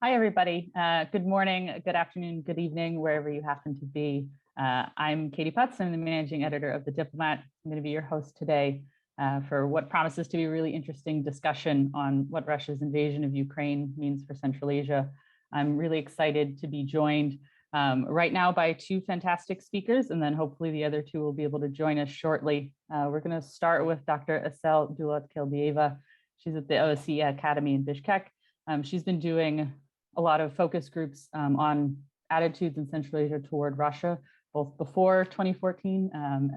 Hi, everybody. Good morning, good afternoon, good evening, wherever you happen to be. I'm Katie Putz. I'm the managing editor of The Diplomat. I'm going to be your host today for what promises to be a really interesting discussion on what Russia's invasion of Ukraine means for Central Asia. I'm really excited to be joined right now by two fantastic speakers, and then hopefully the other two will be able to join us shortly. We're going to start with Dr. Asel Dulat-Keldieva. She's at the OSCE Academy in Bishkek. She's been doing a lot of focus groups on attitudes in Central Asia toward Russia, both before 2014,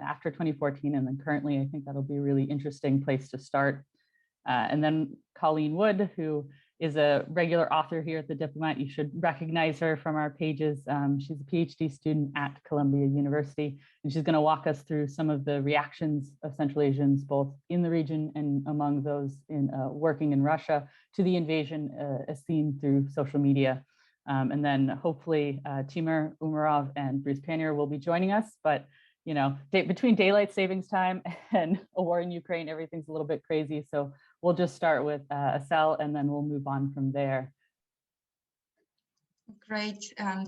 after 2014, and then currently. I think that'll be a really interesting place to start. And then Colleen Wood, who is a regular author here at The Diplomat. You should recognize her from our pages. She's a PhD student at Columbia University, and she's going to walk us through some of the reactions of Central Asians, both in the region and among those in working in Russia, to the invasion as seen through social media. And then hopefully Timur Umarov and Bruce Pannier will be joining us. But you know, between daylight savings time and a war in Ukraine, everything's a little bit crazy. So we'll just start with Asel, and then we'll move on from there. Great,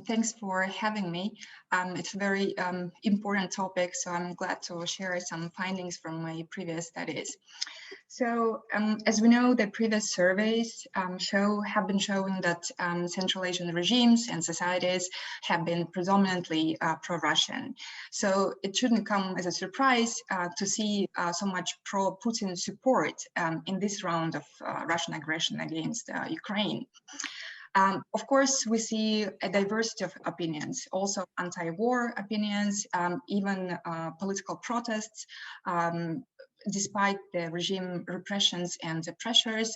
thanks for having me. It's a very important topic, so I'm glad to share some findings from my previous studies. So as we know, the previous surveys have been showing that Central Asian regimes and societies have been predominantly pro-Russian. So it shouldn't come as a surprise to see so much pro-Putin support in this round of Russian aggression against Ukraine. Of course, we see a diversity of opinions, also anti-war opinions, even political protests, despite the regime repressions and the pressures,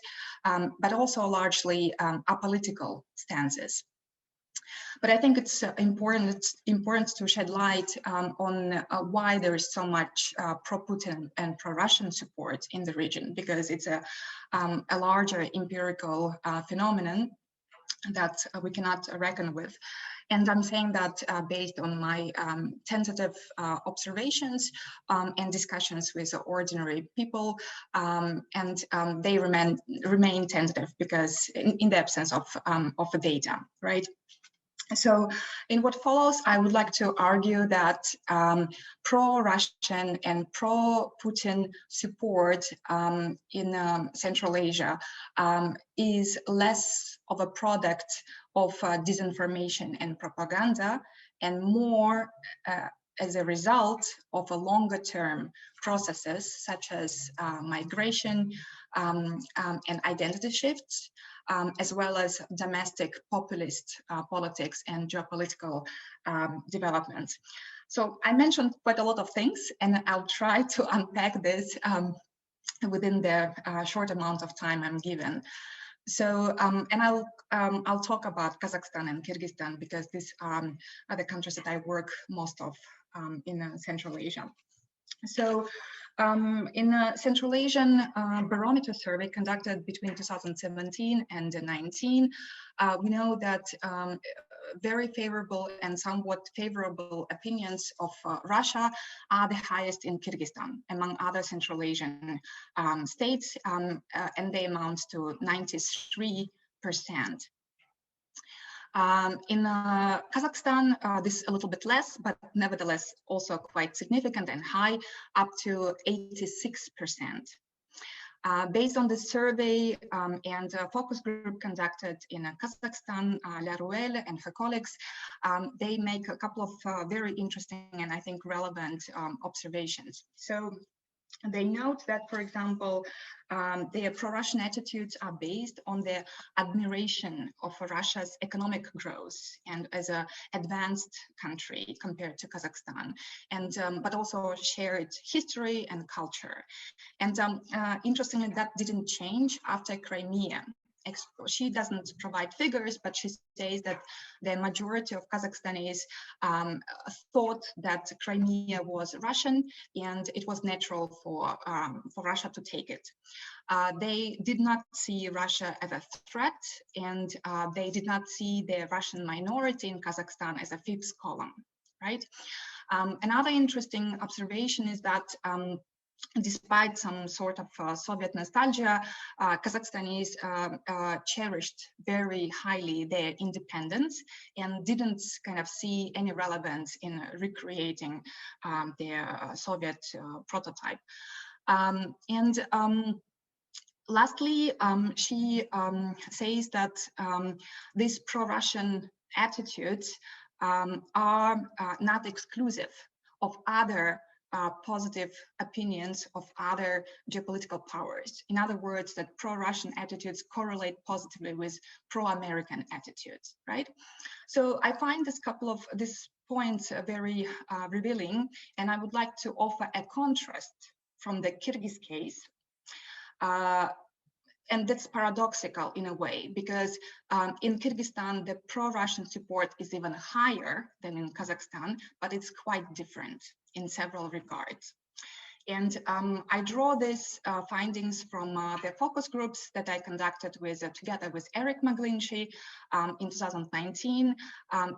but also largely apolitical stances. But I think it's important to shed light on why there is so much pro-Putin and pro-Russian support in the region, because it's a larger empirical phenomenon that we cannot reckon with. And I'm saying that based on my tentative observations and discussions with ordinary people, and they remain tentative because in the absence of the data, right? So in what follows, I would like to argue that pro-Russian and pro-Putin support in Central Asia is less of a product of disinformation and propaganda, and more as a result of a longer-term processes such as migration and identity shifts, as well as domestic populist politics and geopolitical developments. So I mentioned quite a lot of things, and I'll try to unpack this within the short amount of time I'm given. So, and I'll talk about Kazakhstan and Kyrgyzstan because these are the countries that I work most of in Central Asia. So in a Central Asian Barometer survey conducted between 2017 and 2019, we know that very favorable and somewhat favorable opinions of Russia are the highest in Kyrgyzstan among other Central Asian states, and they amount to 93%. In Kazakhstan, this is a little bit less, but nevertheless also quite significant and high, up to 86%. Based on the survey and focus group conducted in Kazakhstan, Laruelle and her colleagues, they make a couple of very interesting and I think relevant observations. So they note that, for example, their pro-Russian attitudes are based on the admiration of Russia's economic growth and as an advanced country compared to Kazakhstan, and but also shared history and culture. And interestingly, that didn't change after Crimea. She doesn't provide figures, but she says that the majority of Kazakhstanis thought that Crimea was Russian and it was natural for Russia to take it. They did not see Russia as a threat, and they did not see the Russian minority in Kazakhstan as a fifth column, right? Another interesting observation is that despite some sort of Soviet nostalgia, Kazakhstanis cherished very highly their independence and didn't kind of see any relevance in recreating their Soviet prototype. Lastly, she says that these pro-Russian attitudes are not exclusive of other positive opinions of other geopolitical powers. In other words, that pro-Russian attitudes correlate positively with pro-American attitudes, right? So I find these points very revealing, and I would like to offer a contrast from the Kyrgyz case. And that's paradoxical in a way, because in Kyrgyzstan, the pro-Russian support is even higher than in Kazakhstan, but it's quite different in several regards. And I draw these findings from the focus groups that I conducted together with Eric McGlinchey in 2019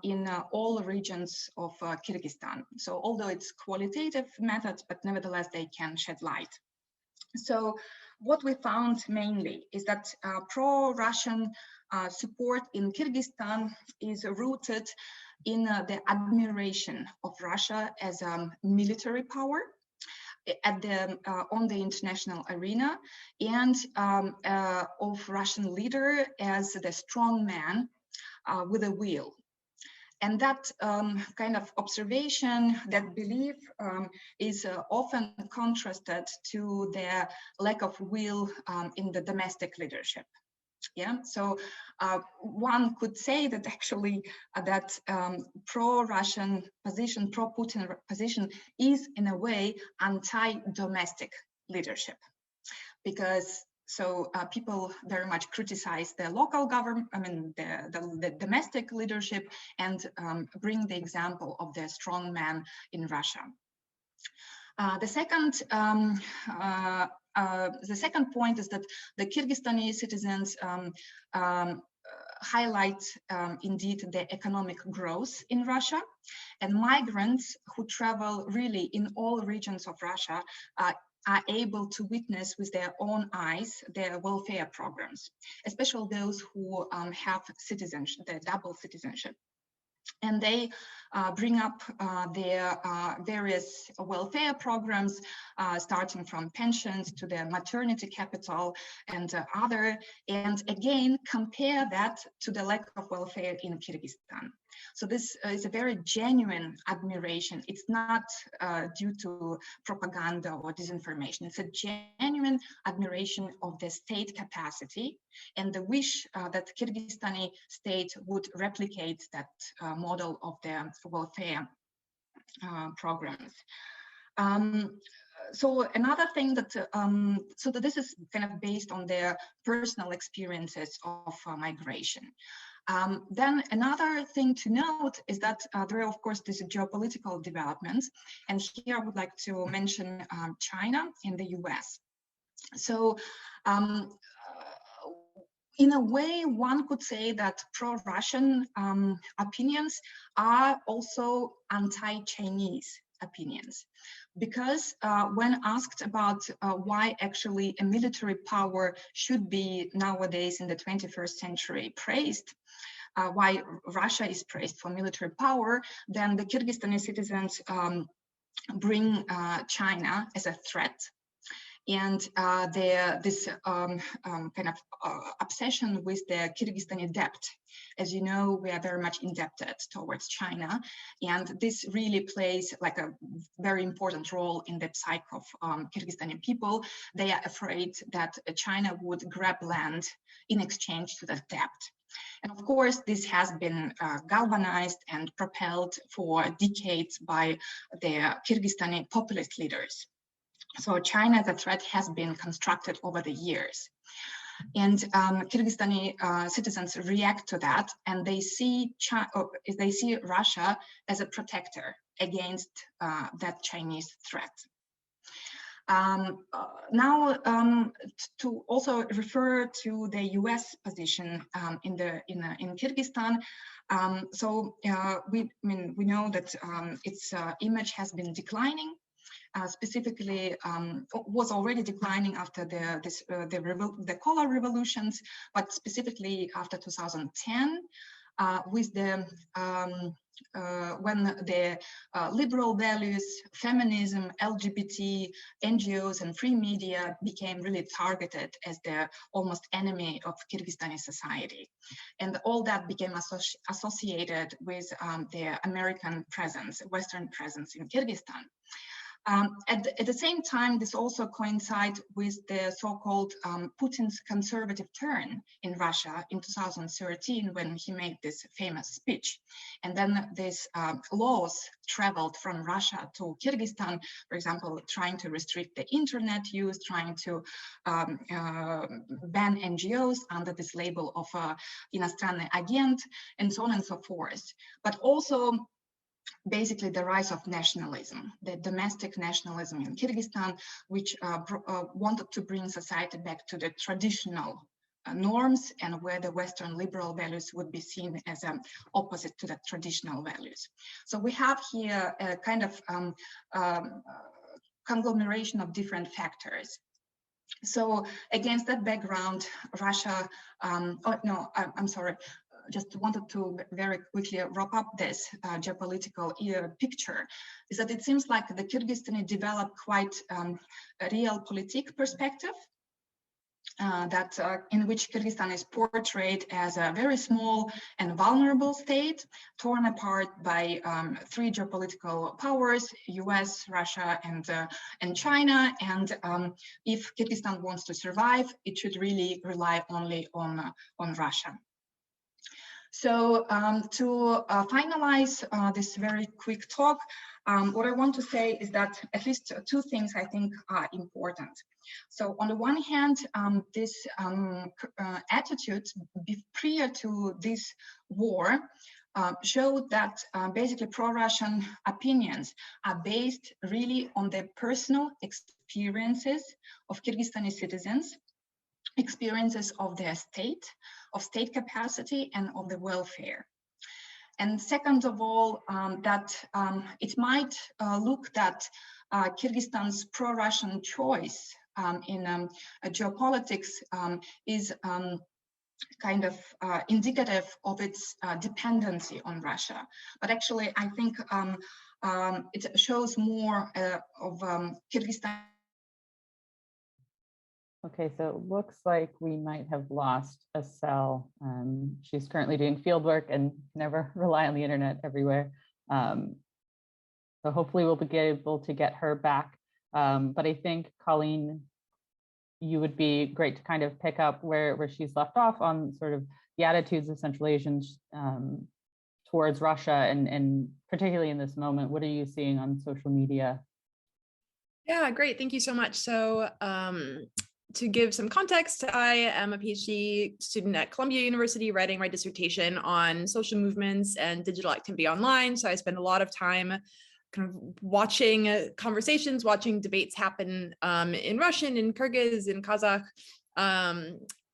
in all regions of Kyrgyzstan. So although it's qualitative methods, but nevertheless, they can shed light. So what we found mainly is that pro-Russian support in Kyrgyzstan is rooted in the admiration of Russia as a military power on the international arena, and of Russian leader as the strong man with a will. And that kind of observation, that belief is often contrasted to the lack of will in the domestic leadership. Yeah, so one could say that actually that pro-Russian position, pro-Putin position is in a way anti-domestic leadership, because people very much criticize the local government, the domestic leadership, and bring the example of the strong man in Russia. The second point is that the Kyrgyzstani citizens highlight indeed the economic growth in Russia, and migrants who travel really in all regions of Russia are able to witness with their own eyes their welfare programs, especially those who have citizenship, the double citizenship. And they bring up their various welfare programs, starting from pensions to the maternity capital and other, and again, compare that to the lack of welfare in Kyrgyzstan. So this is a very genuine admiration. It's not due to propaganda or disinformation. It's a genuine admiration of the state capacity and the wish that the Kyrgyzstani state would replicate that model of the welfare programs. So another thing that, so that this is kind of based on their personal experiences of migration. Then another thing to note is that there are, of course, these geopolitical developments. And here I would like to mention China and the US. So in a way, one could say that pro-Russian opinions are also anti-Chinese opinions. Because when asked about why actually a military power should be nowadays in the 21st century praised, why Russia is praised for military power, then the Kyrgyzstani citizens bring China as a threat. And this kind of obsession with the Kyrgyzstani debt. As you know, we are very much indebted towards China, and this really plays like a very important role in the psyche of Kyrgyzstani people. They are afraid that China would grab land in exchange to the debt. And of course, this has been galvanized and propelled for decades by the Kyrgyzstani populist leaders. So China as a threat has been constructed over the years. And Kyrgyzstani citizens react to that, and they see Russia as a protector against that Chinese threat. Now, to also refer to the U.S. position in Kyrgyzstan, we know that its image has been declining. specifically was already declining after the color revolutions, but specifically after 2010, with the when the liberal values, feminism, LGBT, NGOs, and free media became really targeted as the almost enemy of Kyrgyzstani society. And all that became associated with the American presence, Western presence in Kyrgyzstan. At the same time, this also coincides with the so-called Putin's conservative turn in Russia in 2013, when he made this famous speech. And then these laws traveled from Russia to Kyrgyzstan, for example, trying to restrict the internet use, trying to ban NGOs under this label of иностранный агент, and so on and so forth. But also, basically the rise of nationalism, the domestic nationalism in Kyrgyzstan, which wanted to bring society back to the traditional norms, and where the Western liberal values would be seen as opposite to the traditional values. So we have here a kind of conglomeration of different factors. So against that background, Russia, I'm sorry, just wanted to very quickly wrap up this geopolitical picture, is that it seems like the Kyrgyzstani developed quite a realpolitik perspective, in which Kyrgyzstan is portrayed as a very small and vulnerable state, torn apart by three geopolitical powers: US, Russia, and China. And if Kyrgyzstan wants to survive, it should really rely only on Russia. So to finalize this very quick talk, what I want to say is that at least two things I think are important. So on the one hand, this attitude prior to this war showed that basically pro-Russian opinions are based really on the personal experiences of Kyrgyzstani citizens, experiences of their state, of state capacity, and of the welfare. And second of all, that it might look that Kyrgyzstan's pro-Russian choice in geopolitics is kind of indicative of its dependency on Russia. But actually, I think it shows more of Kyrgyzstan. Okay, so it looks like we might have lost Estelle. She's currently doing field work and never rely on the internet everywhere. So hopefully we'll be able to get her back. But I think, Colleen, you would be great to kind of pick up where she's left off on sort of the attitudes of Central Asians towards Russia, and particularly in this moment. What are you seeing on social media? Yeah, great. Thank you so much. So to give some context, I am a PhD student at Columbia University writing my dissertation on social movements and digital activity online. So I spend a lot of time kind of watching conversations, watching debates happen in Russian, in Kyrgyz, in Kazakh,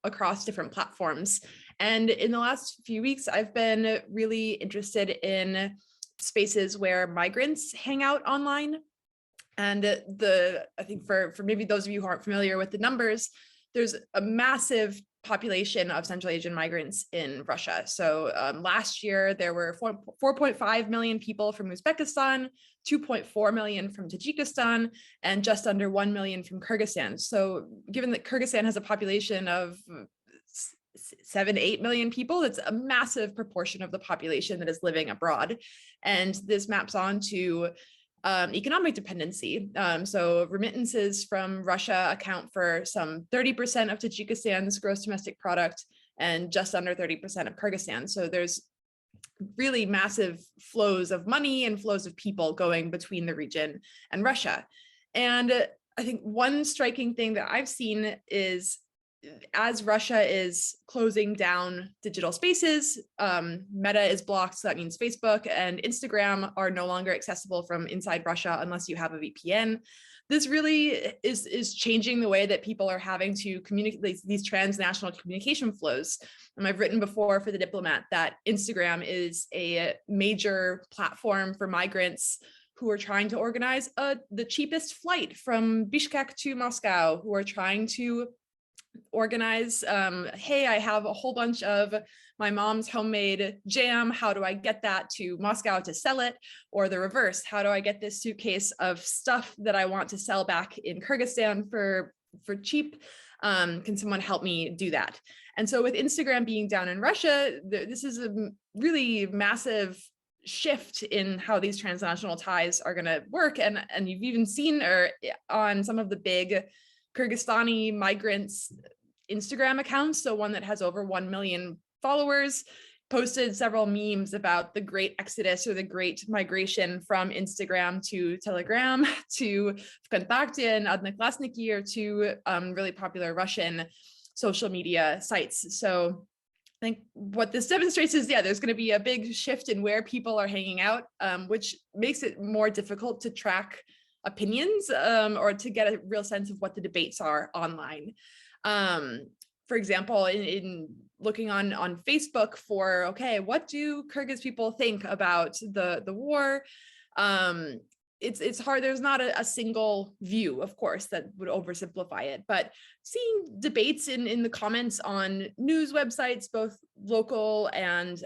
across different platforms. And in the last few weeks, I've been really interested in spaces where migrants hang out online. And I think for maybe those of you who aren't familiar with the numbers, there's a massive population of Central Asian migrants in Russia. So last year, there were 4.5 million people from Uzbekistan, 2.4 million from Tajikistan, and just under 1 million from Kyrgyzstan. So given that Kyrgyzstan has a population of 7-8 million people, it's a massive proportion of the population that is living abroad. And this maps onto economic dependency. So remittances from Russia account for some 30% of Tajikistan's gross domestic product and just under 30% of Kyrgyzstan. So there's really massive flows of money and flows of people going between the region and Russia. And I think one striking thing that I've seen is, as Russia is closing down digital spaces, Meta is blocked, so that means Facebook and Instagram are no longer accessible from inside Russia unless you have a VPN. This really is changing the way that people are having to communicate these transnational communication flows. And I've written before for The Diplomat that Instagram is a major platform for migrants who are trying to organize the cheapest flight from Bishkek to Moscow, who are trying to organize, hey, I have a whole bunch of my mom's homemade jam. How do I get that to Moscow to sell it? Or the reverse, how do I get this suitcase of stuff that I want to sell back in Kyrgyzstan for cheap? Can someone help me do that? And so with Instagram being down in Russia, this is a really massive shift in how these transnational ties are going to work. And you've even seen on some of the big Kyrgyzstani migrants Instagram accounts, so one that has over 1 million followers, posted several memes about the great exodus or the great migration from Instagram to Telegram to Vkontakte and Odnoklassniki, or to really popular Russian social media sites. So I think what this demonstrates is, there's going to be a big shift in where people are hanging out, which makes it more difficult to track opinions or to get a real sense of what the debates are online. For example, in looking on Facebook for, okay, what do Kyrgyz people think about the war? It's hard. There's not a single view, of course, that would oversimplify it, but seeing debates in the comments on news websites, both local and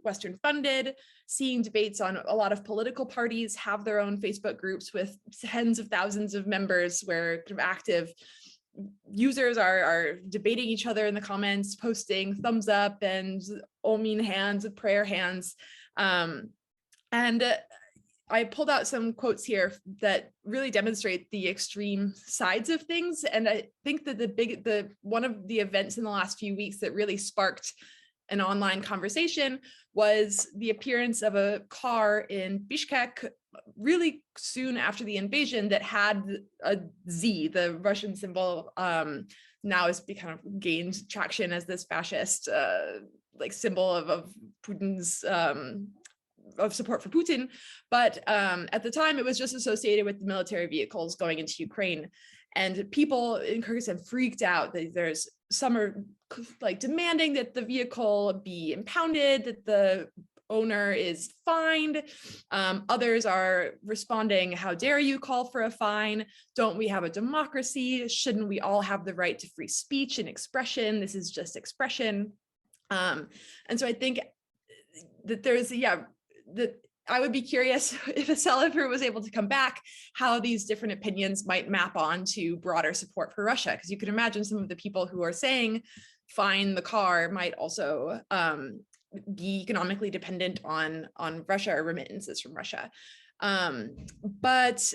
Western funded, seeing debates on a lot of political parties have their own Facebook groups with tens of thousands of members where kind of active users are debating each other in the comments, posting thumbs up and Omin hands, prayer hands. I pulled out some quotes here that really demonstrate the extreme sides of things. And I think that one of the events in the last few weeks that really sparked an online conversation was the appearance of a car in Bishkek really soon after the invasion that had a Z, the Russian symbol, now has kind of gained traction as this fascist like symbol of Putin's of support for Putin. But at the time, it was just associated with the military vehicles going into Ukraine. And people in Kyrgyzstan freaked out. Some are like demanding that the vehicle be impounded, that the owner is fined. Others are responding, how dare you call for a fine? Don't we have a democracy? Shouldn't we all have the right to free speech and expression? This is just expression. And so I think that that I would be curious if Aseliver was able to come back, how these different opinions might map on to broader support for Russia. Because you can imagine some of the people who are saying, fine the car, might also be economically dependent on Russia or remittances from Russia. But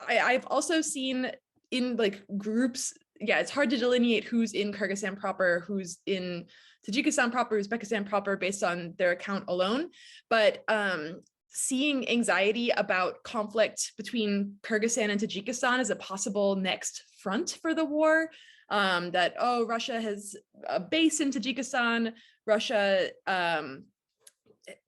I've also seen in like groups, it's hard to delineate who's in Kyrgyzstan proper, who's in Tajikistan proper, Uzbekistan proper, based on their account alone. But seeing anxiety about conflict between Kyrgyzstan and Tajikistan as a possible next front for the war, that, oh, Russia has a base in Tajikistan, Russia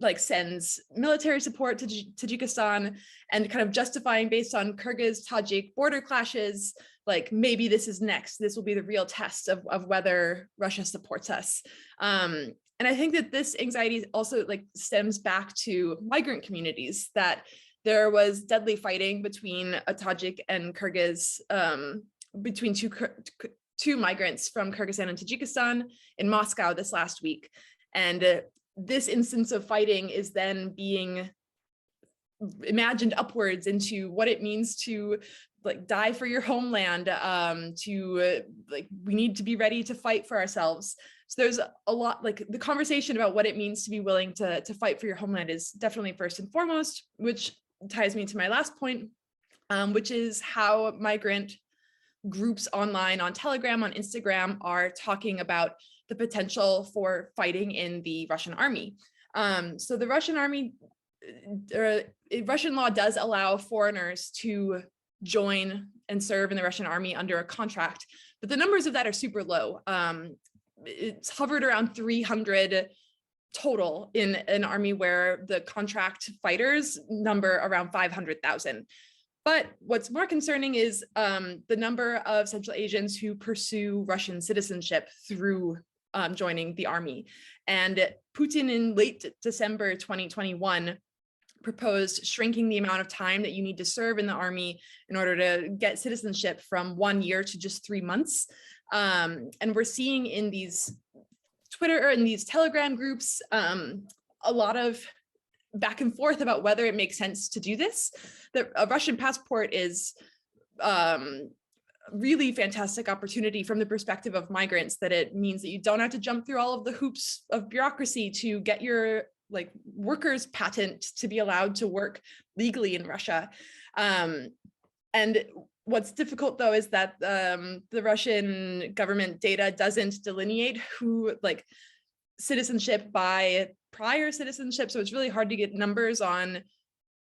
like sends military support to Tajikistan, and kind of justifying based on Kyrgyz-Tajik border clashes, like maybe this is next, this will be the real test of whether Russia supports us. And I think that this anxiety also like stems back to migrant communities, that there was deadly fighting between a Tajik and Kyrgyz, between two migrants from Kyrgyzstan and Tajikistan in Moscow this last week. And this instance of fighting is then being imagined upwards into what it means to like die for your homeland, like we need to be ready to fight for ourselves. So there's a lot, like the conversation about what it means to be willing to fight for your homeland is definitely first and foremost, which ties me to my last point, which is how migrant groups online on Telegram, on Instagram, are talking about the potential for fighting in the Russian army. So the Russian army, Russian law does allow foreigners to join and serve in the Russian army under a contract, but the numbers of that are super low. It's hovered around 300 total in an army where the contract fighters number around 500,000. But what's more concerning is the number of Central Asians who pursue Russian citizenship through joining the army. And Putin in late December 2021 proposed shrinking the amount of time that you need to serve in the army in order to get citizenship from 1 year to just 3 months. And we're seeing in these Twitter and these Telegram groups a lot of back and forth about whether it makes sense to do this. A Russian passport is really fantastic opportunity from the perspective of migrants, that it means that you don't have to jump through all of the hoops of bureaucracy to get your workers patent to be allowed to work legally in Russia. And what's difficult though is that the Russian government data doesn't delineate who citizenship by prior citizenship. So it's really hard to get numbers on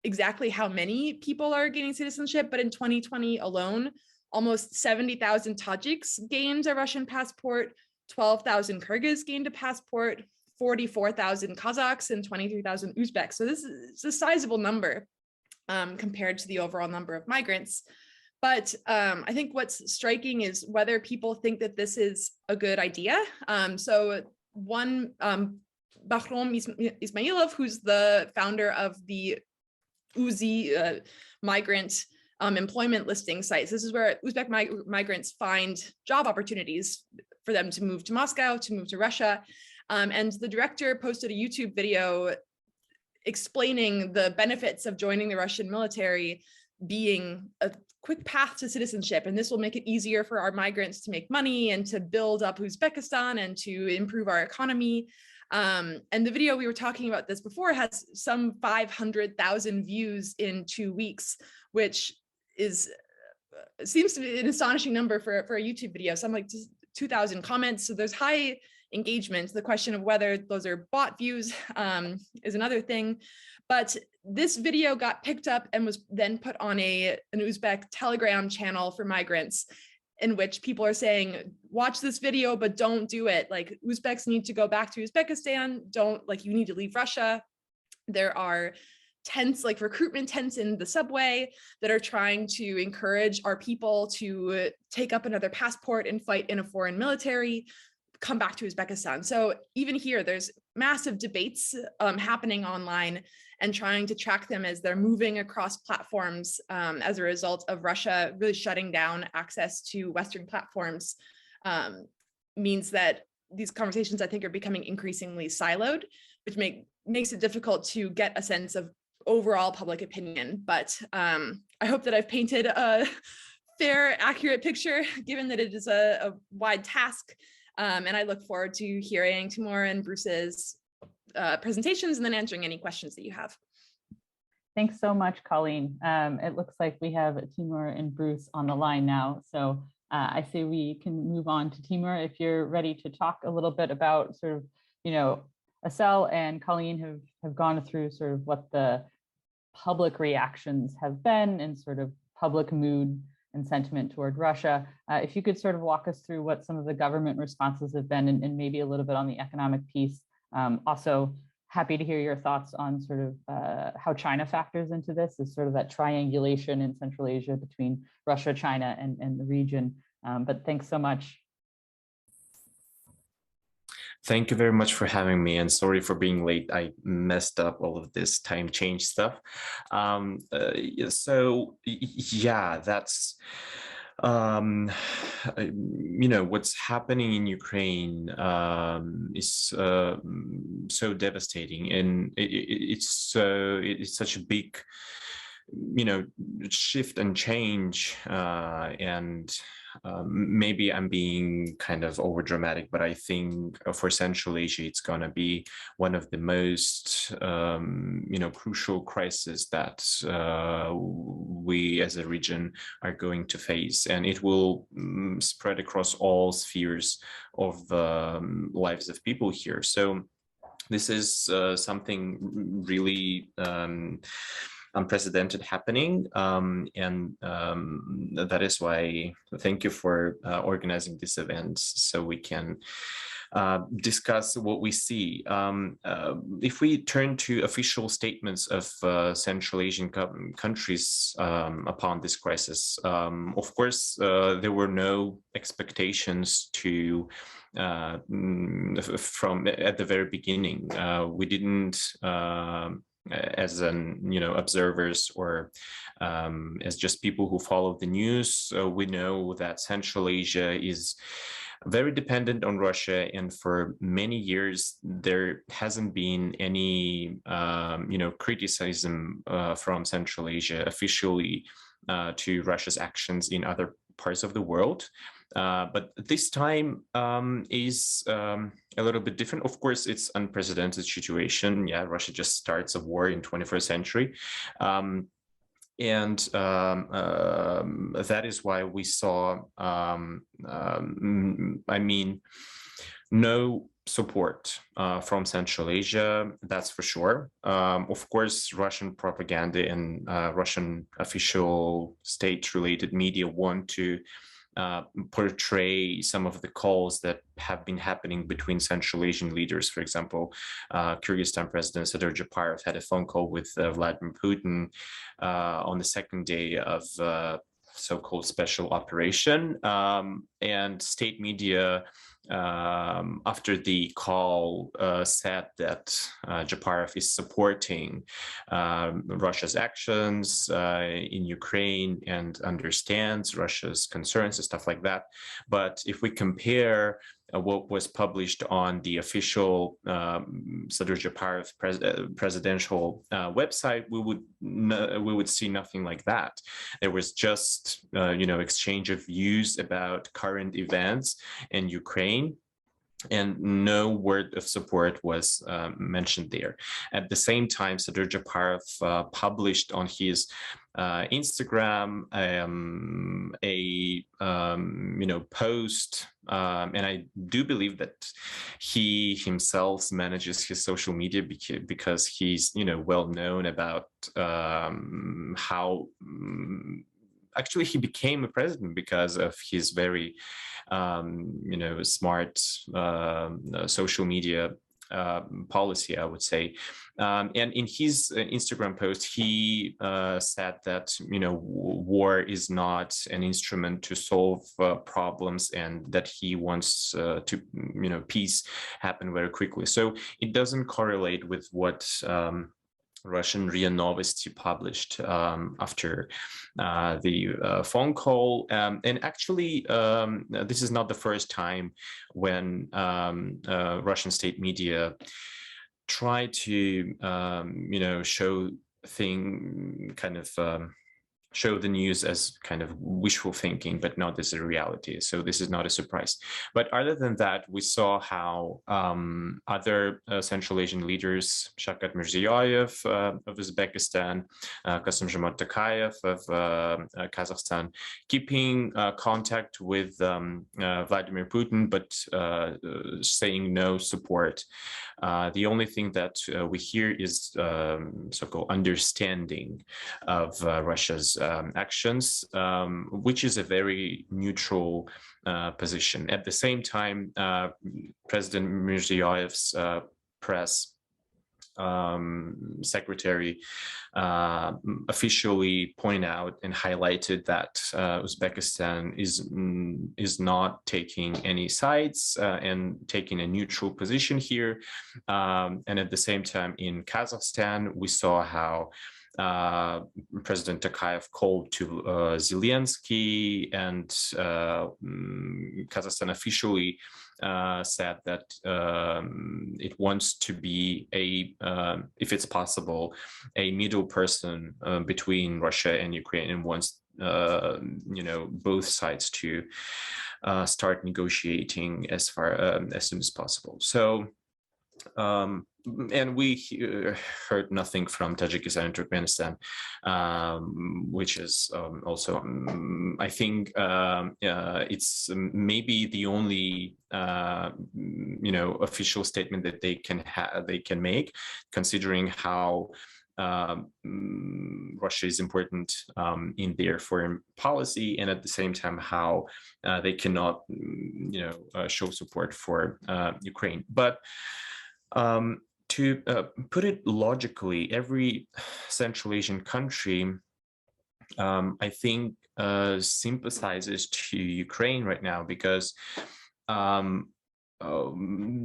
exactly how many people are gaining citizenship. But in 2020 alone, almost 70,000 Tajiks gained a Russian passport, 12,000 Kyrgyz gained a passport, 44,000 Kazakhs, and 23,000 Uzbeks. So this is a sizable number compared to the overall number of migrants. But I think what's striking is whether people think that this is a good idea. So one, Bahrom Ismailov, who's the founder of the Uzi migrant employment listing sites. This is where Uzbek migrants find job opportunities for them to move to Moscow, to move to Russia. And the director posted a YouTube video explaining the benefits of joining the Russian military being a quick path to citizenship. And this will make it easier for our migrants to make money and to build up Uzbekistan and to improve our economy. And the video, we were talking about this before, has some 500,000 views in 2 weeks, which seems to be an astonishing number for a YouTube video. Some 2,000 comments. So there's high engagement. The question of whether those are bot views is another thing. But this video got picked up and was then put on an Uzbek Telegram channel for migrants, in which people are saying, watch this video, but don't do it. Uzbeks need to go back to Uzbekistan. You need to leave Russia. There are tents, recruitment tents in the subway that are trying to encourage our people to take up another passport and fight in a foreign military, come back to Uzbekistan. So even here, there's massive debates happening online and trying to track them as they're moving across platforms as a result of Russia really shutting down access to Western platforms. Means that these conversations, I think, are becoming increasingly siloed, which makes it difficult to get a sense of overall public opinion. But I hope that I've painted a fair, accurate picture, given that it is a wide task. And I look forward to hearing Timur and Bruce's presentations and then answering any questions that you have. Thanks so much, Colleen. It looks like we have Timur and Bruce on the line now. So I say we can move on to Timur if you're ready to talk a little bit about sort of, Asel and Colleen have gone through sort of what the public reactions have been and sort of public mood and sentiment toward Russia. If you could sort of walk us through what some of the government responses have been and maybe a little bit on the economic piece. Also happy to hear your thoughts on sort of how China factors into this, is sort of that triangulation in Central Asia between Russia, China, and the region. But thanks so much. Thank you very much for having me, and sorry for being late. I messed up all of this time change stuff. So yeah, that's what's happening in Ukraine is so devastating, and it's such a big shift and change, and maybe I'm being kind of over dramatic, but I think for Central Asia, it's going to be one of the most, crucial crises that we as a region are going to face. And it will spread across all spheres of the lives of people here. So this is something really unprecedented happening, and that is why thank you for organizing this event so we can discuss what we see. If we turn to official statements of Central Asian countries upon this crisis, of course, there were no expectations to from at the very beginning. We didn't as observers or as just people who follow the news, we know that Central Asia is very dependent on Russia, and for many years there hasn't been any criticism from Central Asia officially to Russia's actions in other parts of the world. But this time is a little bit different. Of course, it's unprecedented situation. Yeah, Russia just starts a war in 21st century. That is why we saw, no support from Central Asia, that's for sure. Of course, Russian propaganda and Russian official state-related media want to portray some of the calls that have been happening between Central Asian leaders. For example, Kyrgyzstan President Sadir Japarov had a phone call with Vladimir Putin on the second day of so-called special operation, and state media after the call said that Japarov is supporting Russia's actions in Ukraine and understands Russia's concerns and stuff like that. But if we compare what was published on the official Sadir Japarov presidential website, we would see nothing like that. There was just exchange of views about current events in Ukraine, and no word of support was mentioned there. At the same time, Sadir Japarov published on his Instagram a post, and I do believe that he himself manages his social media because he's well known about how actually he became a president because of his very smart social media policy, I would say. And in his Instagram post, he said that war is not an instrument to solve problems, and that he wants to peace happen very quickly. So it doesn't correlate with what Russian RIA Novosti published after the phone call. And actually, this is not the first time when Russian state media try to, show the news as kind of wishful thinking, but not as a reality. So this is not a surprise. But other than that, we saw how other Central Asian leaders, Shavkat Mirziyoyev of Uzbekistan, Kassym-Jomart Tokayev of Kazakhstan, keeping contact with Vladimir Putin, but saying no support. The only thing that we hear is so-called understanding of Russia's actions, which is a very neutral position. At the same time, President Mirziyoyev's press secretary officially point out and highlighted that Uzbekistan is not taking any sides and taking a neutral position here. And at the same time, in Kazakhstan, we saw how President Tokayev called to Zelensky, and Kazakhstan officially said that it wants to be if it's possible, a middle person between Russia and Ukraine, and wants both sides to start negotiating as soon as possible. So. And we heard nothing from Tajikistan and Turkmenistan, which is also, I think, it's maybe the only official statement that they can make, considering how Russia is important in their foreign policy, and at the same time how they cannot show support for Ukraine. But to put it logically, every Central Asian country, I think, sympathizes to Ukraine right now, because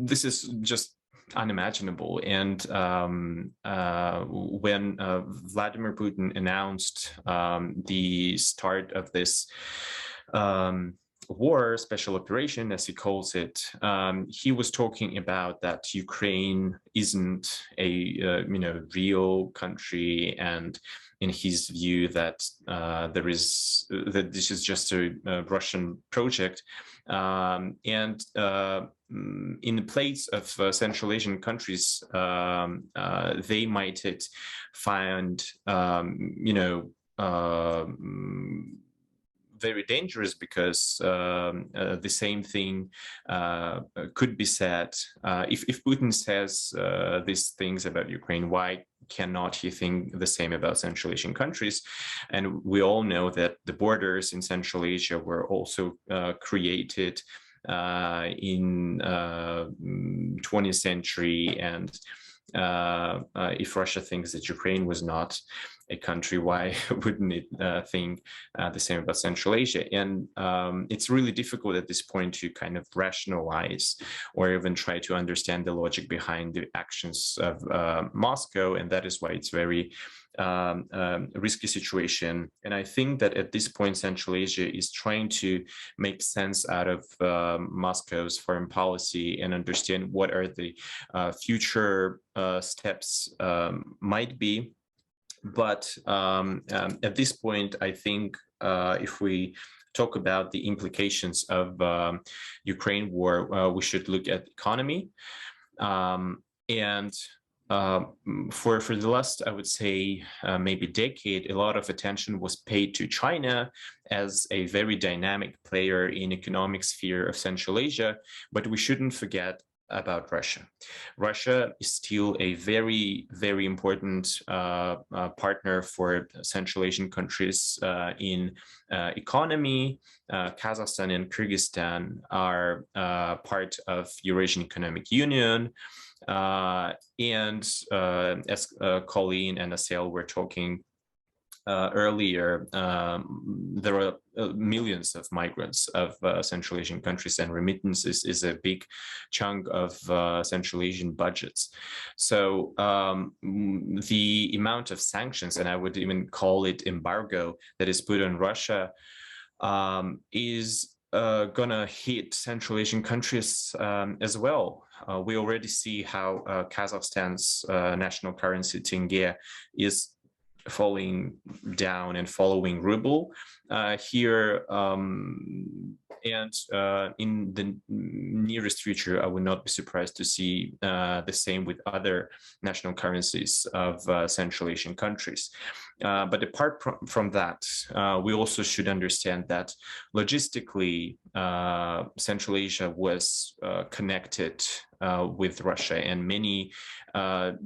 this is just unimaginable. And when Vladimir Putin announced the start of this war, special operation, as he calls it, he was talking about that Ukraine isn't a real country, and in his view that that this is just a Russian project, and in the place of Central Asian countries, they might find very dangerous, because the same thing could be said. If Putin says these things about Ukraine, why cannot he think the same about Central Asian countries? And we all know that the borders in Central Asia were also created in 20th century. And if Russia thinks that Ukraine was not a country, why wouldn't it think the same about Central Asia? And it's really difficult at this point to kind of rationalize or even try to understand the logic behind the actions of Moscow, and that is why it's very risky situation. And I think that at this point, Central Asia is trying to make sense out of Moscow's foreign policy and understand what are the future steps might be. But at this point, I think if we talk about the implications of Ukraine war, we should look at economy. And for the last, I would say, maybe decade, a lot of attention was paid to China as a very dynamic player in economic sphere of Central Asia, but we shouldn't forget about Russia. Russia is still a very, very important partner for Central Asian countries in economy. Kazakhstan and Kyrgyzstan are part of Eurasian Economic Union. And as Colleen and Asel were talking earlier, there are millions of migrants of Central Asian countries, and remittances is a big chunk of Central Asian budgets. So the amount of sanctions, and I would even call it embargo, that is put on Russia is gonna hit Central Asian countries as well. We already see how Kazakhstan's national currency tenge is falling down and following ruble here, and in the nearest future, I would not be surprised to see the same with other national currencies of Central Asian countries. But apart from that, we also should understand that logistically, Central Asia was connected with Russia, and many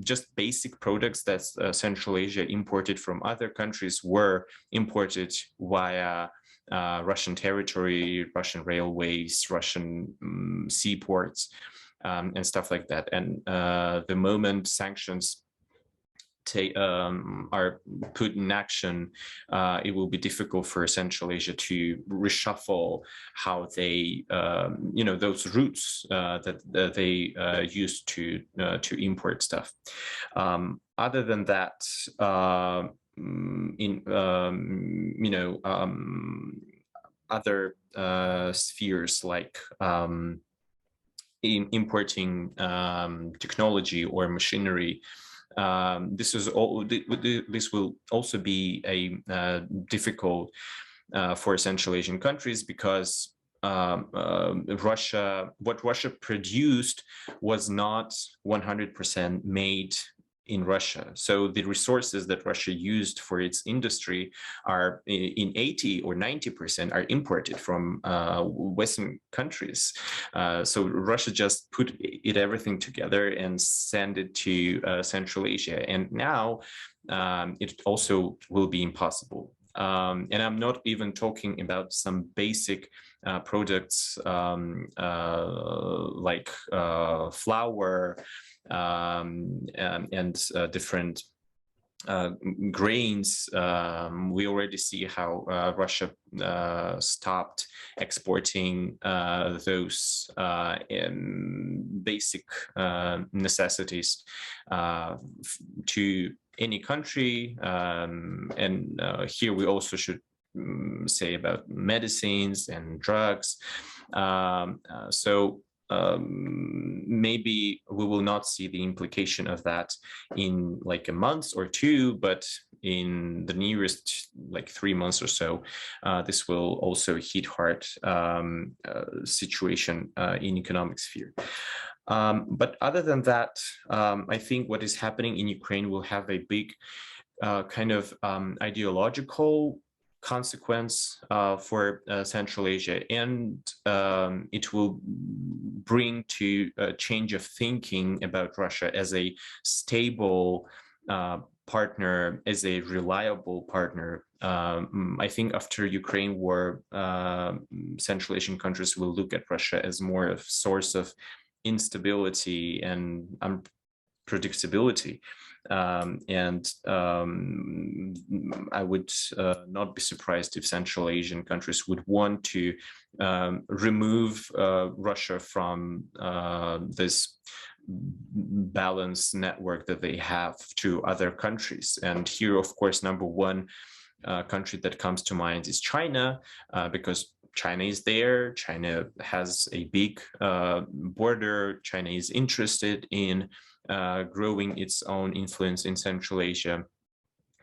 just basic products that Central Asia imported from other countries were imported via Russian territory, Russian railways, Russian seaports, and stuff like that. And the moment sanctions are put in action, it will be difficult for Central Asia to reshuffle how they, those routes that they used to import stuff. Other than that, other spheres like in importing technology or machinery, this will also be a difficult for Central Asian countries, because what Russia produced was not 100% made in Russia. So the resources that Russia used for its industry are in 80 or 90% are imported from Western countries. So Russia just put everything together and sent it to Central Asia. And now it also will be impossible. And I'm not even talking about some basic products like flour and different grains, we already see how Russia stopped exporting those basic necessities to any country. And here we also should say about medicines and drugs. So maybe we will not see the implication of that in like a month or two, but in the nearest like 3 months or so, this will also hit hard situation in economic sphere. But other than that, I think what is happening in Ukraine will have a big kind of ideological consequence for Central Asia, and it will bring to a change of thinking about Russia as a stable partner, as a reliable partner. I think after Ukraine war, Central Asian countries will look at Russia as more of a source of instability and unpredictability. I would not be surprised if Central Asian countries would want to remove Russia from this balanced network that they have to other countries. And here, of course, number one country that comes to mind is China, because China is there. China has a big border. China is interested in growing its own influence in Central Asia.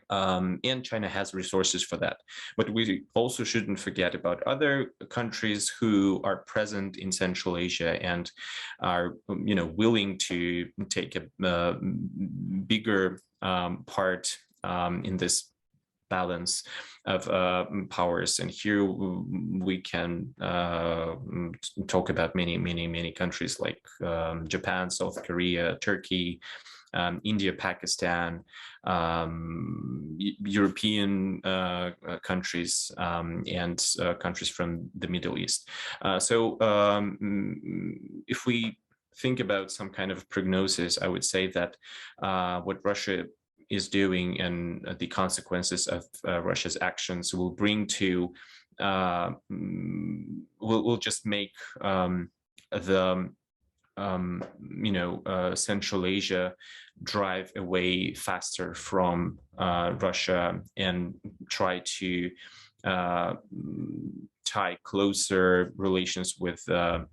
And China has resources for that. But we also shouldn't forget about other countries who are present in Central Asia and are, willing to take a bigger part in this balance of powers. And here we can talk about many countries like Japan, South Korea, Turkey, India, Pakistan, European countries, and countries from the Middle East. So if we think about some kind of prognosis, I would say that what Russia is doing and the consequences of Russia's actions will bring to, will just make the Central Asia drive away faster from Russia and try to tie closer relations with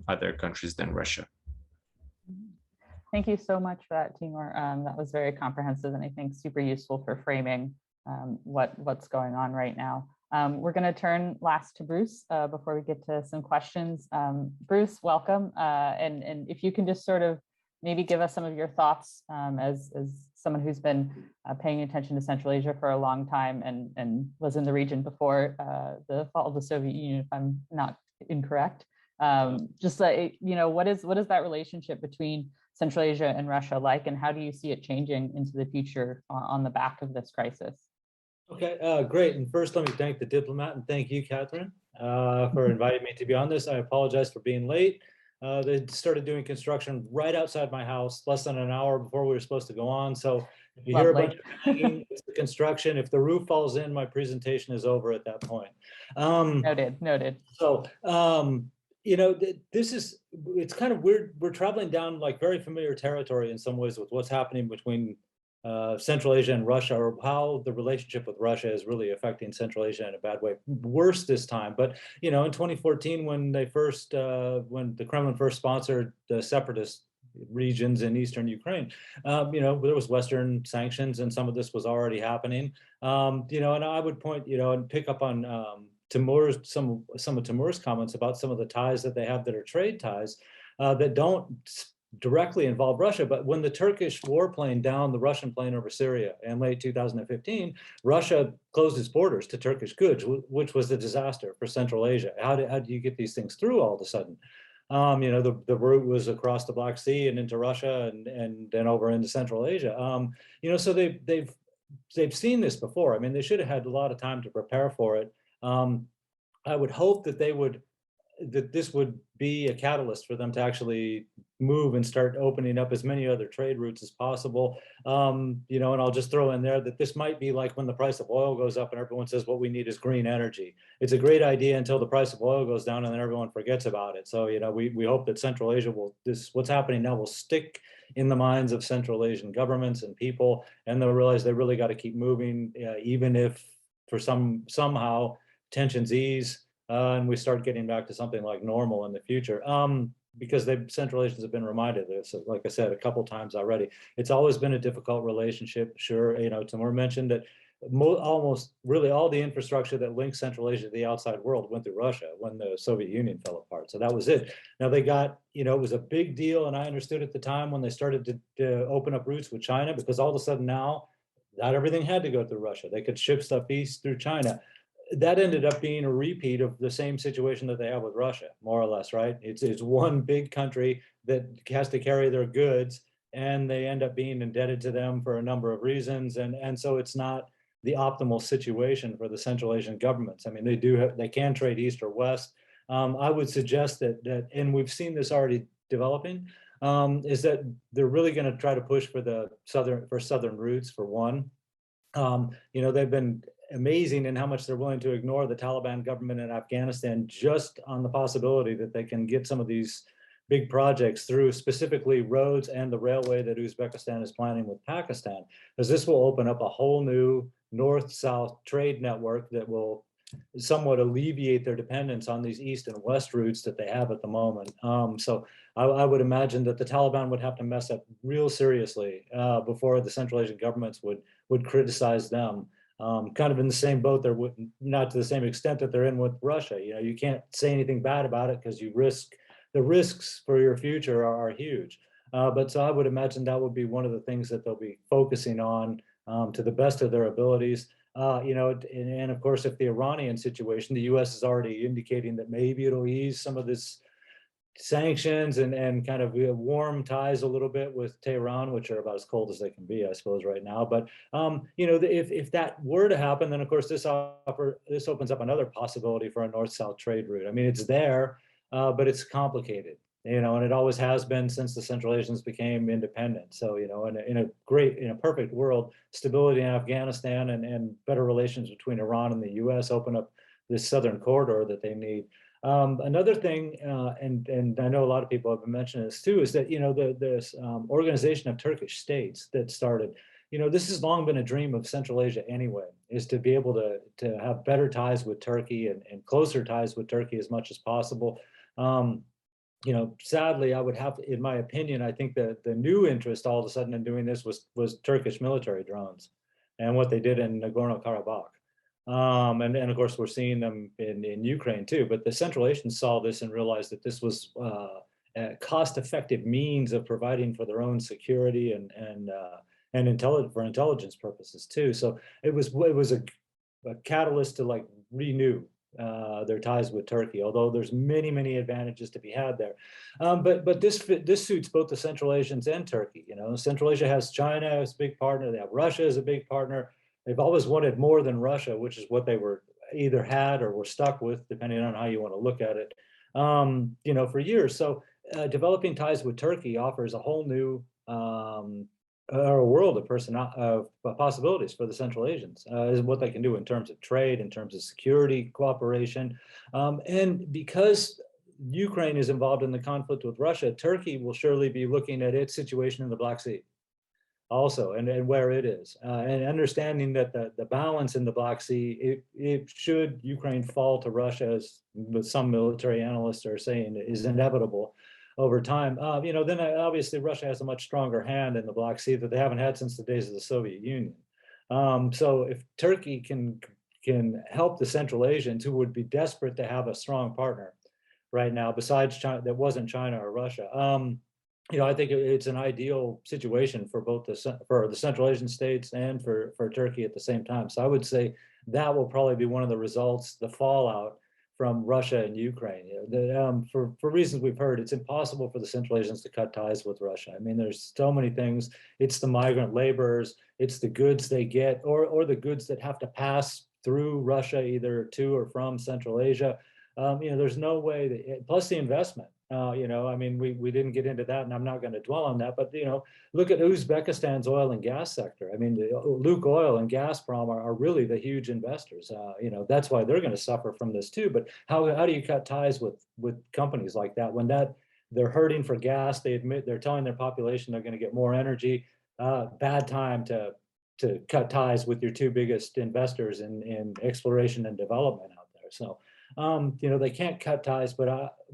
other countries than Russia. Thank you so much for that, Timur. That was very comprehensive and I think super useful for framing what's going on right now. We're going to turn last to Bruce before we get to some questions. Bruce, welcome. And if you can just sort of maybe give us some of your thoughts as someone who's been paying attention to Central Asia for a long time and was in the region before the fall of the Soviet Union, if I'm not incorrect. Just like, what is that relationship between Central Asia and Russia like, and how do you see it changing into the future on the back of this crisis? Okay, great. And first, let me thank the diplomat and thank you, Catherine, for inviting me to be on this. I apologize for being late. They started doing construction right outside my house less than an hour before we were supposed to go on. So if you hear a bunch of banging, it's the construction. If the roof falls in, my presentation is over at that point. Noted. So, it's kind of weird. We're traveling down like very familiar territory in some ways with what's happening between Central Asia and Russia, or how the relationship with Russia is really affecting Central Asia in a bad way. Worse this time, but in 2014, when the Kremlin first sponsored the separatist regions in eastern Ukraine, there was Western sanctions, and some of this was already happening. And I would point, and pick up on some of Timur's comments about some of the ties that they have that are trade ties that don't directly involve Russia. But when the Turkish warplane downed the Russian plane over Syria in late 2015, Russia closed its borders to Turkish goods, which was a disaster for Central Asia. How do you get these things through all of a sudden? The route was across the Black Sea and into Russia and then over into Central Asia. So they've seen this before. I mean, they should have had a lot of time to prepare for it. I would hope that this would be a catalyst for them to actually move and start opening up as many other trade routes as possible. You know, and I'll just throw in there that this might be like when the price of oil goes up and everyone says what we need is green energy. It's a great idea until the price of oil goes down and then everyone forgets about it. So, you know, we hope that Central Asia will, what's happening now will stick in the minds of Central Asian governments and people, and they'll realize they really got to keep moving, even if for somehow tensions ease and we start getting back to something like normal in the future. Because Central Asians have been reminded of this, like I said, a couple times already. It's always been a difficult relationship. Sure, you know, Timur mentioned that almost really all the infrastructure that links Central Asia to the outside world went through Russia when the Soviet Union fell apart. So that was it. Now they got, you know, it was a big deal, and I understood at the time when they started to open up routes with China, because all of a sudden now, not everything had to go through Russia. They could ship stuff east through China. That ended up being a repeat of the same situation that they have with Russia, more or less, right? It's one big country that has to carry their goods, and they end up being indebted to them for a number of reasons. And so it's not the optimal situation for the Central Asian governments. I mean, they can trade east or west. I would suggest that, and we've seen this already developing, is that they're really going to try to push for southern routes for one. You know, they've been amazing in how much they're willing to ignore the Taliban government in Afghanistan just on the possibility that they can get some of these big projects through, specifically roads and the railway that Uzbekistan is planning with Pakistan, because this will open up a whole new north-south trade network that will somewhat alleviate their dependence on these east and west routes that they have at the moment. So I would imagine that the Taliban would have to mess up real seriously before the Central Asian governments would criticize them. Kind of in the same boat, they're not to the same extent that they're in with Russia. You know, you can't say anything bad about it because the risks for your future are huge. But so I would imagine that would be one of the things that they'll be focusing on to the best of their abilities. You know, and of course, if the Iranian situation, the U.S. is already indicating that maybe it'll ease some of this sanctions and kind of warm ties a little bit with Tehran, which are about as cold as they can be, I suppose, right now. But you know, if that were to happen, then of course this opens up another possibility for a north-south trade route. I mean, it's there, but it's complicated, you know, and it always has been since the Central Asians became independent. So, you know, in a perfect world, stability in Afghanistan and better relations between Iran and the U.S. open up this southern corridor that they need. Another thing, and I know a lot of people have been mentioning this too, is that, you know, this organization of Turkish states that started, you know, this has long been a dream of Central Asia anyway, is to be able to have better ties with Turkey and closer ties with Turkey as much as possible. You know, sadly, I would have, in my opinion, I think that the new interest all of a sudden in doing this was Turkish military drones and what they did in Nagorno-Karabakh. And of course, we're seeing them in Ukraine too. But the Central Asians saw this and realized that this was a cost-effective means of providing for their own security and for intelligence purposes too. So it was a catalyst to like renew their ties with Turkey, although there's many advantages to be had there. But this suits both the Central Asians and Turkey. You know, Central Asia has China as a big partner. They have Russia as a big partner. They've always wanted more than Russia, which is what they were either had or were stuck with, depending on how you want to look at it, you know, for years. So developing ties with Turkey offers a whole new a world of possibilities for the Central Asians, is what they can do in terms of trade, in terms of security cooperation. And because Ukraine is involved in the conflict with Russia, Turkey will surely be looking at its situation in the Black Sea also, and where it is, and understanding that the balance in the Black Sea, it should Ukraine fall to Russia, as some military analysts are saying, is inevitable over time. You know, then obviously Russia has a much stronger hand in the Black Sea that they haven't had since the days of the Soviet Union. So if Turkey can help the Central Asians, who would be desperate to have a strong partner right now, besides China, that wasn't China or Russia, you know, I think it's an ideal situation for both the Central Asian states and for Turkey at the same time. So I would say that will probably be one of the results, the fallout from Russia and Ukraine. You know, for reasons we've heard, it's impossible for the Central Asians to cut ties with Russia. I mean, there's so many things. It's the migrant laborers, it's the goods they get, or the goods that have to pass through Russia, either to or from Central Asia. You know, there's no way that, plus the investment. I mean, we didn't get into that, and I'm not going to dwell on that. But look at Uzbekistan's oil and gas sector. I mean, Lukoil and Gazprom are really the huge investors. That's why they're going to suffer from this too. But how do you cut ties with companies like that when they're hurting for gas? They admit they're telling their population they're going to get more energy. Bad time to cut ties with your two biggest investors in exploration and development out there. So. They can't cut ties,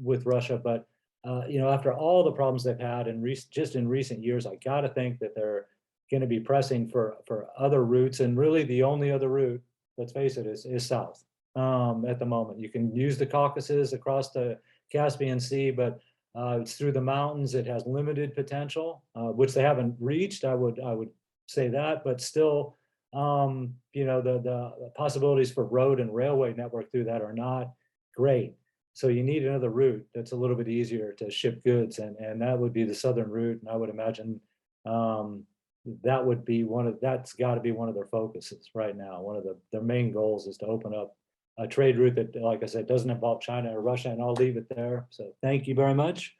with Russia. But after all the problems they've had just in recent years, I got to think that they're going to be pressing for other routes. And really, the only other route, let's face it, is south at the moment. You can use the Caucasus across the Caspian Sea, but it's through the mountains. It has limited potential, which they haven't reached. I would say that, but still. The possibilities for road and railway network through that are not great. So you need another route that's a little bit easier to ship goods, and that would be the southern route. And I would imagine that would be that's got to be one of their focuses right now. One of their main goals is to open up a trade route that, like I said, doesn't involve China or Russia. And I'll leave it there. So thank you very much.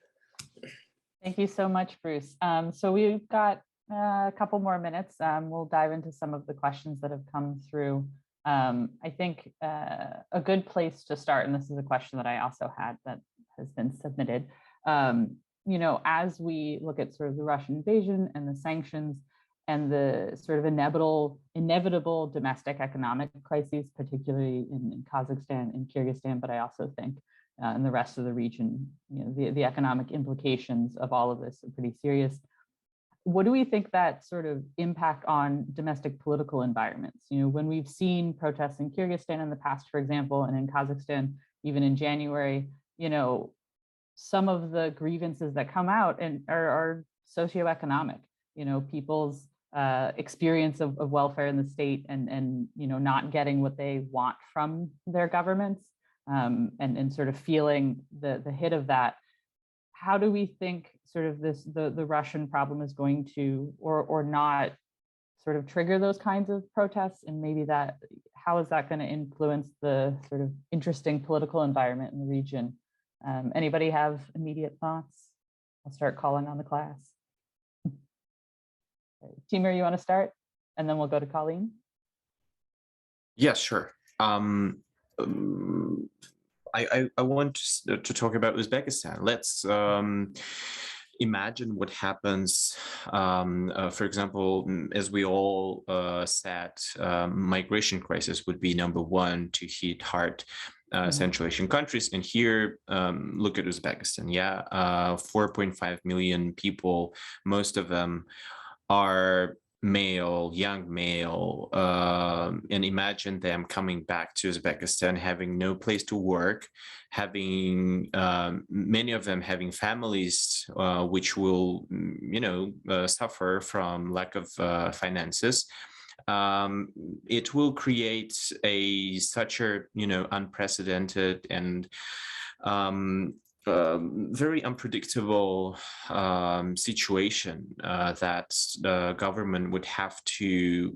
Thank you so much, Bruce. So we've got a couple more minutes. We'll dive into some of the questions that have come through. I think a good place to start, and this is a question that I also had that has been submitted, as we look at sort of the Russian invasion and the sanctions and the sort of inevitable domestic economic crises, particularly in Kazakhstan and Kyrgyzstan, but I also think in the rest of the region, the economic implications of all of this are pretty serious. What do we think that sort of impact on domestic political environments? When we've seen protests in Kyrgyzstan in the past, for example, and in Kazakhstan, even in January, some of the grievances that come out and are socioeconomic, people's experience of welfare in the state and not getting what they want from their governments and sort of feeling the hit of that. How do we think sort of the Russian problem is going to or not sort of trigger those kinds of protests, and maybe how is that going to influence the sort of interesting political environment in the region? Anybody have immediate thoughts? I'll start calling on the class. Timur, you want to start, and then we'll go to Colleen? Yeah, sure. I want to talk about Uzbekistan. Let's imagine what happens, for example, as we all said, migration crisis would be number one to hit hard Central Asian countries. And here, look at Uzbekistan. 4.5 million people, most of them are young male, and imagine them coming back to Uzbekistan, having no place to work, having many of them having families which will, suffer from lack of finances. It will create such a unprecedented and very unpredictable situation that the government would have to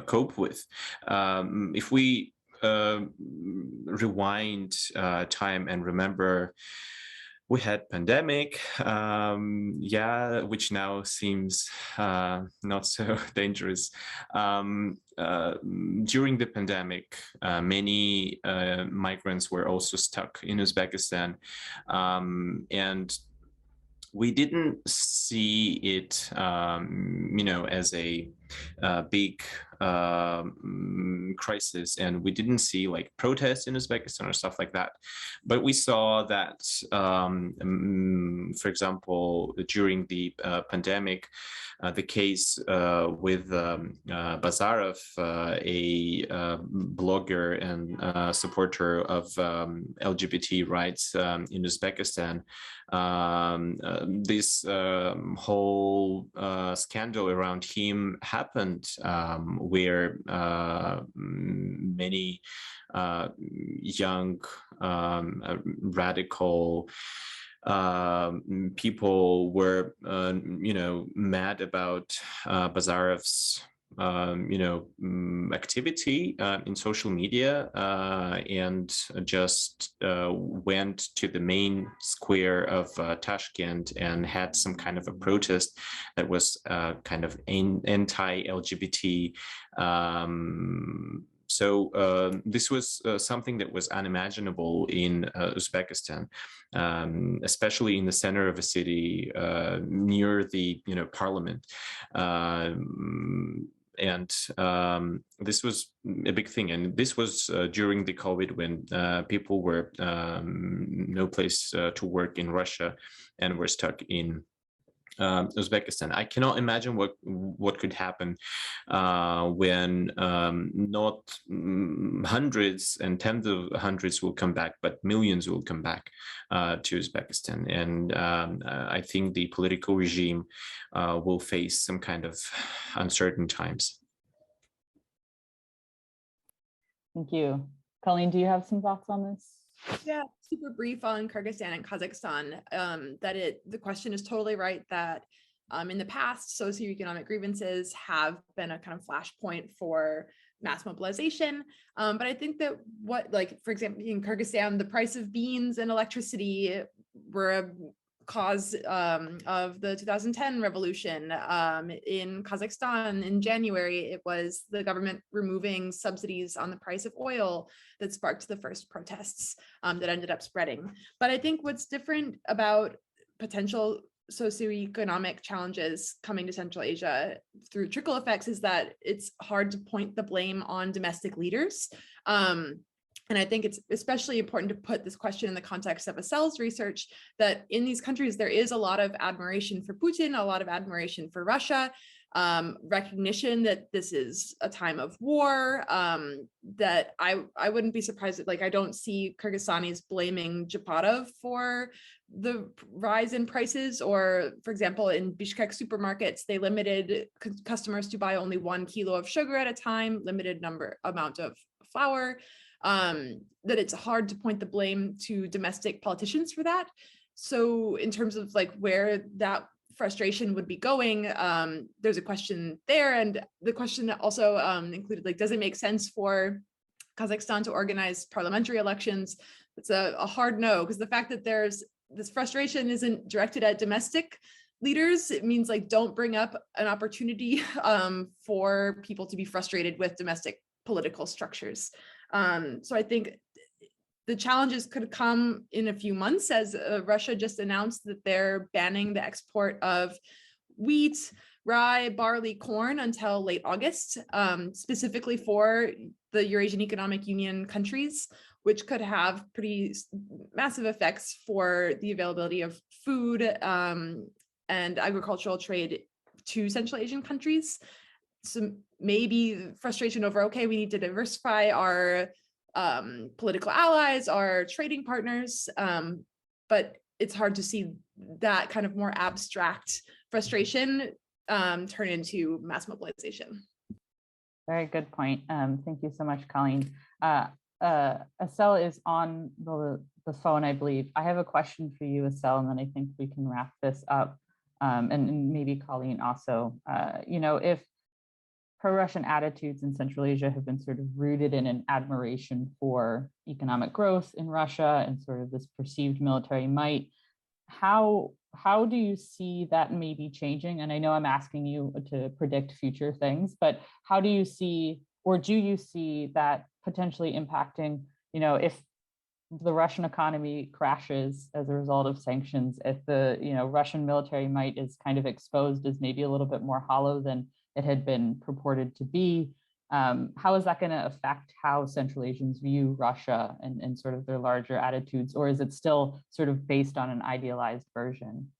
cope with. If we rewind time and remember, we had pandemic, which now seems not so dangerous. During the pandemic, many migrants were also stuck in Uzbekistan, and we didn't see it, as a big crisis, and we didn't see like protests in Uzbekistan or stuff like that. But we saw that, for example, during the pandemic, the case with Bazarov, a blogger and supporter of LGBT rights in Uzbekistan, this whole scandal around him happened, where many young radical people were mad about Bazarov's activity in social media and just went to the main square of Tashkent and had some kind of a protest that was kind of anti-LGBT. So this was something that was unimaginable in Uzbekistan, especially in the center of a city near the parliament. This was a big thing, and this was during the COVID when people were no place to work in Russia and were stuck in Uzbekistan. I cannot imagine what could happen when not hundreds and tens of hundreds will come back, but millions will come back to Uzbekistan. And I think the political regime will face some kind of uncertain times. Thank you. Colleen, do you have some thoughts on this? Yeah, super brief on Kyrgyzstan and Kazakhstan. The question is totally right that in the past, socioeconomic grievances have been a kind of flashpoint for mass mobilization. But I think that for example, in Kyrgyzstan, the price of beans and electricity were a cause of the 2010 revolution. In Kazakhstan in January, it was the government removing subsidies on the price of oil that sparked the first protests that ended up spreading. But I think what's different about potential socioeconomic challenges coming to Central Asia through trickle effects is that it's hard to point the blame on domestic leaders. And I think it's especially important to put this question in the context of Asel's research, that in these countries, there is a lot of admiration for Putin, a lot of admiration for Russia, recognition that this is a time of war, that I wouldn't be surprised that, I don't see Kyrgyzstanis blaming Japarov for the rise in prices, or, for example, in Bishkek supermarkets, they limited customers to buy only 1 kilo of sugar at a time, limited amount of flour. That it's hard to point the blame to domestic politicians for that. So in terms of where that frustration would be going, there's a question there. And the question also included, does it make sense for Kazakhstan to organize parliamentary elections? It's a hard no, because the fact that there's this frustration isn't directed at domestic leaders, it means don't bring up an opportunity for people to be frustrated with domestic political structures. So I think the challenges could come in a few months, as Russia just announced that they're banning the export of wheat, rye, barley, corn until late August, specifically for the Eurasian Economic Union countries, which could have pretty massive effects for the availability of food and agricultural trade to Central Asian countries. So maybe frustration over, okay, we need to diversify our political allies, our trading partners, but it's hard to see that kind of more abstract frustration turn into mass mobilization. Very good point. Thank you so much, Colleen. Asel is on the phone, I believe. I have a question for you, Asel, and then I think we can wrap this up. And maybe Colleen also, if pro-Russian attitudes in Central Asia have been sort of rooted in an admiration for economic growth in Russia and sort of this perceived military might, how do you see that maybe changing? And I know I'm asking you to predict future things, but how do you see, or do you see that potentially impacting, if the Russian economy crashes as a result of sanctions, if the Russian military might is kind of exposed as maybe a little bit more hollow than it had been purported to be, how is that going to affect how Central Asians view Russia and sort of their larger attitudes, or is it still sort of based on an idealized version?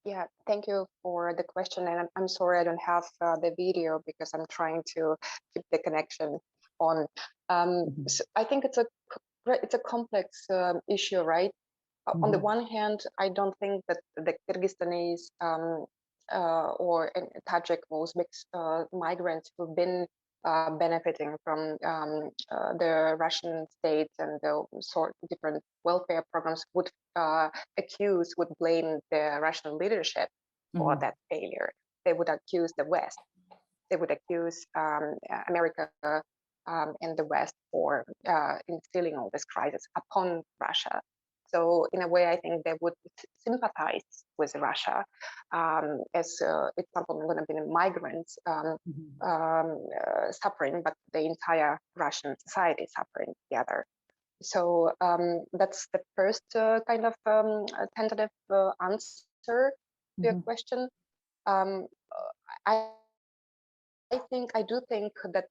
Yeah, thank you for the question. And I'm sorry I don't have the video because I'm trying to keep the connection on. So I think it's a complex issue, right? On the one hand, I don't think that the Kyrgyzstanese or Tajik or Uzbek migrants who've been benefiting from the Russian state and the different welfare programs would blame the Russian leadership for that failure. they would accuse the West. They would accuse America and the West for instilling all this crisis upon Russia. So in a way, I think they would sympathize with Russia as it's not only going to be migrants suffering, but the entire Russian society suffering together. So that's the first kind of tentative answer to your question. I do think that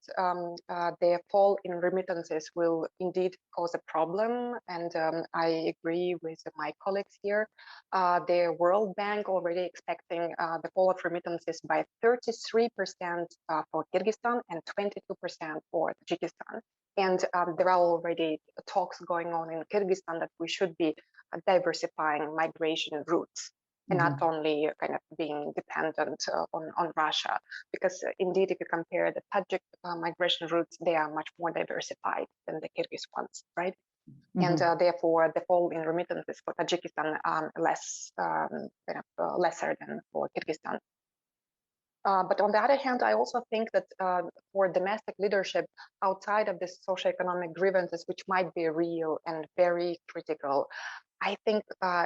the fall in remittances will indeed cause a problem, and I agree with my colleagues here. The World Bank already expecting the fall of remittances by 33% for Kyrgyzstan and 22% for Tajikistan. And there are already talks going on in Kyrgyzstan that we should be diversifying migration routes and not only kind of being dependent on Russia, because indeed, if you compare the Tajik migration routes, they are much more diversified than the Kyrgyz ones, right? And therefore, the fall in remittances for Tajikistan lesser than for Kyrgyzstan. But on the other hand, I also think that for domestic leadership outside of this socioeconomic grievances, which might be real and very critical, I think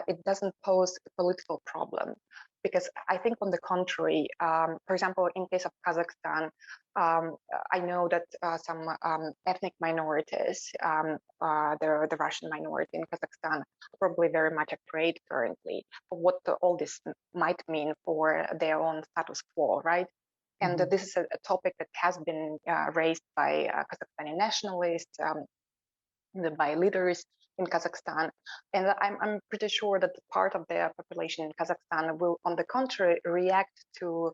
it doesn't pose a political problem, because I think on the contrary, for example, in case of Kazakhstan, I know that some ethnic minorities, the Russian minority in Kazakhstan, are probably very much afraid currently of what all this might mean for their own status quo, right? And this is a topic that has been raised by Kazakhstani nationalists, by leaders in Kazakhstan. And I'm pretty sure that part of the population in Kazakhstan will, on the contrary, react to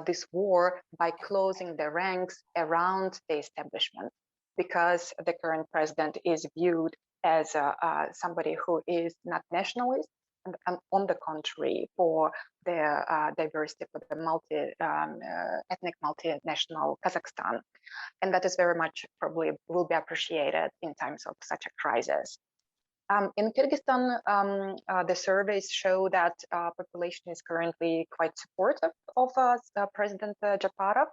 this war by closing the ranks around the establishment, because the current president is viewed as somebody who is not nationalist, and on the contrary, for the diversity, for the ethnic multinational Kazakhstan. And that is very much probably will be appreciated in times of such a crisis. In Kyrgyzstan, the surveys show that population is currently quite supportive of President Japarov.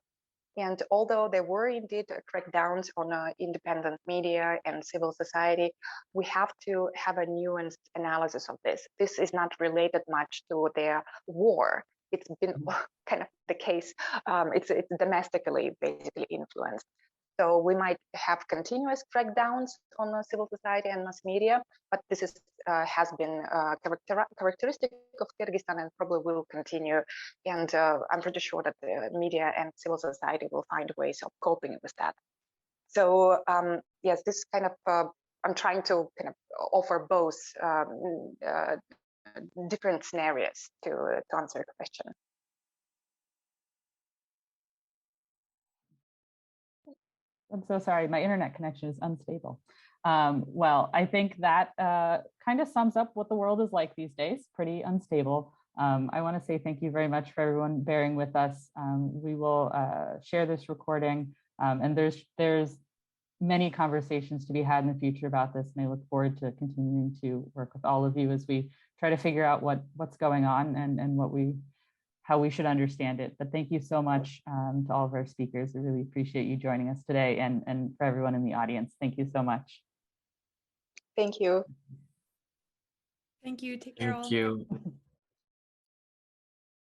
And although there were indeed crackdowns on independent media and civil society, we have to have a nuanced analysis of this. This is not related much to their war. It's been kind of the case. It's domestically basically influenced. So we might have continuous crackdowns on civil society and mass media, but this is has been characteristic of Kyrgyzstan and probably will continue. And I'm pretty sure that the media and civil society will find ways of coping with that. So yes, this kind of I'm trying to kind of offer both different scenarios to answer your question. I'm so sorry, my internet connection is unstable. Well, I think that kind of sums up what the world is like these days, pretty unstable. I want to say thank you very much for everyone bearing with us. We will share this recording, and there's many conversations to be had in the future about this, and I look forward to continuing to work with all of you as we try to figure out what's going on and how we should understand it. But thank you so much to all of our speakers. I really appreciate you joining us today, and for everyone in the audience, thank you so much. Thank you. Thank you. Take care. Thank you.